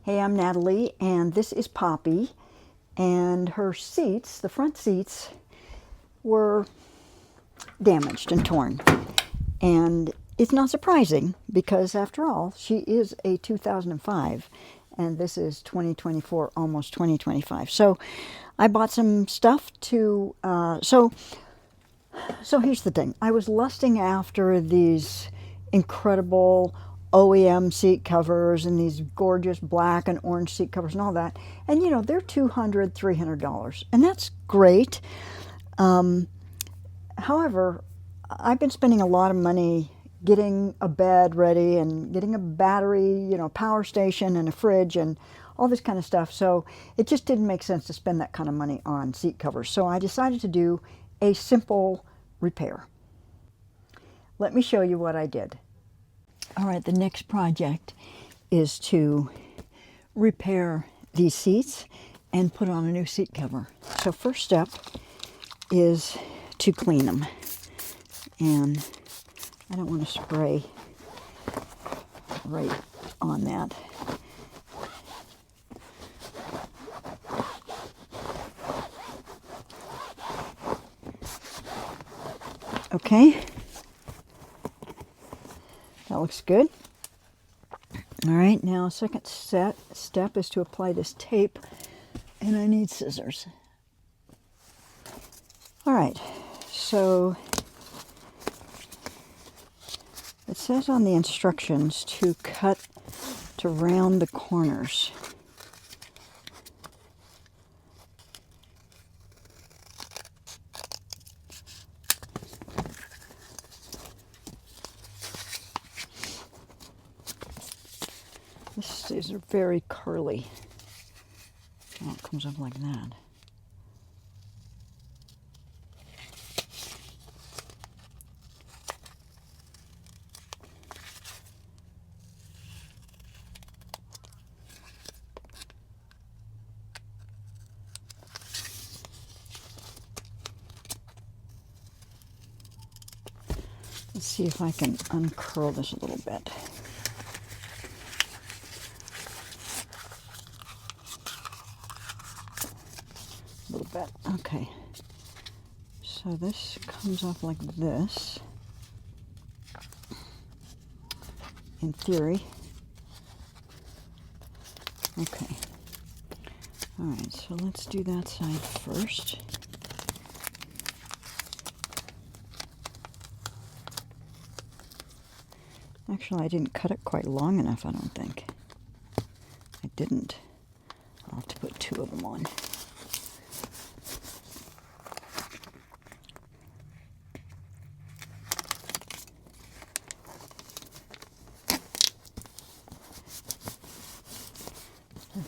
Hey, I'm Natalie, and this is Poppy. And her seats, the front seats, were damaged and torn. And it's not surprising because, after all, she is a 2005, and this is 2024, almost 2025. So I bought some stuff to. So here's the thing. I was lusting after these incredible OEM seat covers and these gorgeous black and orange seat covers and all that. And you know, they're $200, $300. And that's great. However, I've been spending a lot of money getting a bed ready and getting a battery, power station and a fridge and all this kind of stuff. So it just didn't make sense to spend that kind of money on seat covers. So I decided to do a simple repair. Let me show you what I did. All right, the next project is to repair these seats and put on a new seat cover. So first step is to clean them. And I don't want to spray right on that. Okay, that looks good. All right, now second step is to apply this tape, and I need scissors. All right, so it says on the instructions to round the corners. These are very curly. Oh, it comes up like that. Let's see if I can uncurl this a little bit. A little bit. Okay. So this comes off like this, in theory. Okay. All right, so let's do that side first. Actually, I didn't cut it quite long enough, I don't think. I didn't. I'll have to put two of them on.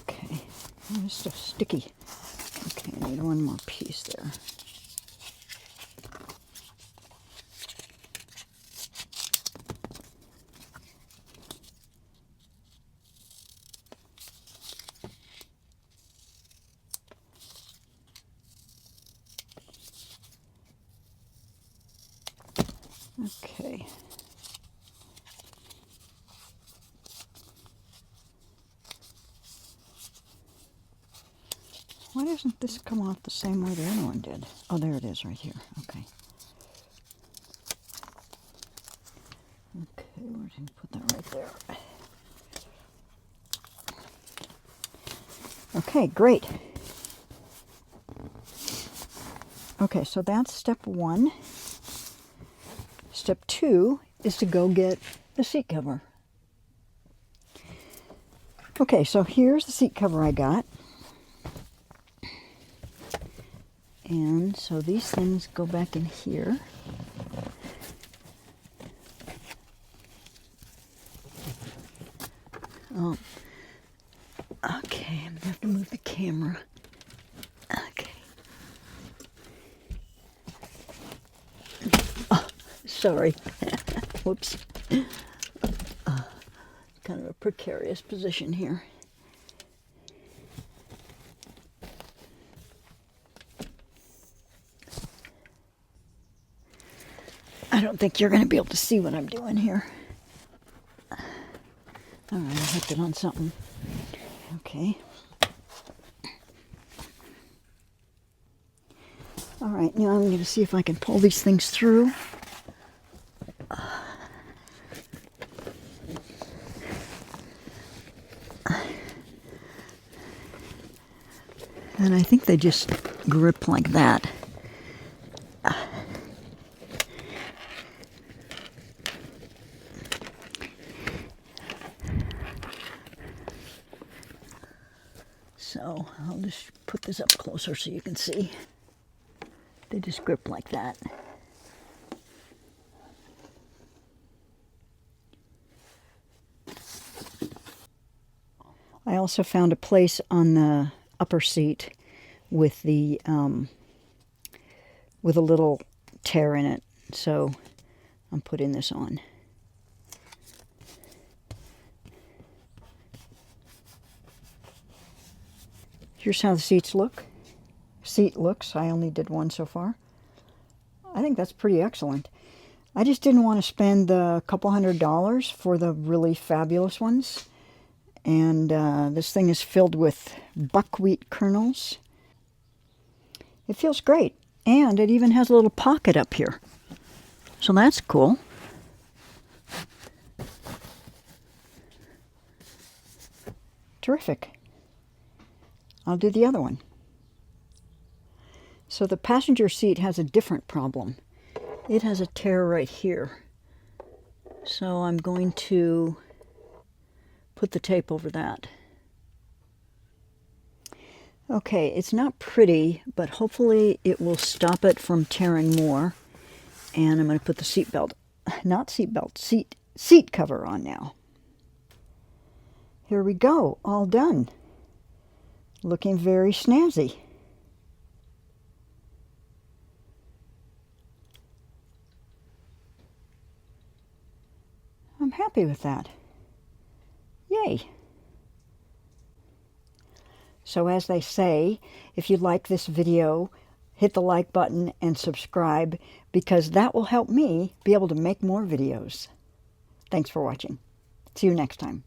Okay, oh, this stuff's sticky. Okay, I need one more piece there. Okay. Why doesn't this come off the same way the other one did? Oh, there it is right here. Okay. Okay, we're going to put that right there. Okay, great. Okay, so that's step one. Step two is to go get the seat cover. Okay, so here's the seat cover I got. And so these things go back in here. Oh, okay, I'm gonna have to move the camera. Okay. Oh, sorry. Whoops. Kind of a precarious position here. I don't think you're going to be able to see what I'm doing here. All right, I hooked it on something. Okay. All right, now I'm going to see if I can pull these things through. And I think they just grip like that. So I'll just put this up closer so you can see. They just grip like that. I also found a place on the upper seat with the with a little tear in it, so I'm putting this on. Here's how the seat looks. I only did one so far. I think that's pretty excellent. I just didn't want to spend the couple $100 for the really fabulous ones. And this thing is filled with buckwheat kernels. It feels great. And it even has a little pocket up here. So that's cool. Terrific. I'll do the other one. So the passenger seat has a different problem. It has a tear right here. So I'm going to put the tape over that. Okay, it's not pretty, but hopefully it will stop it from tearing more. And I'm going to put the seat cover on now. Here we go, all done. Looking very snazzy. I'm happy with that. Yay. So as they say, if you like this video, hit the like button and subscribe, because that will help me be able to make more videos. Thanks for watching. See you next time.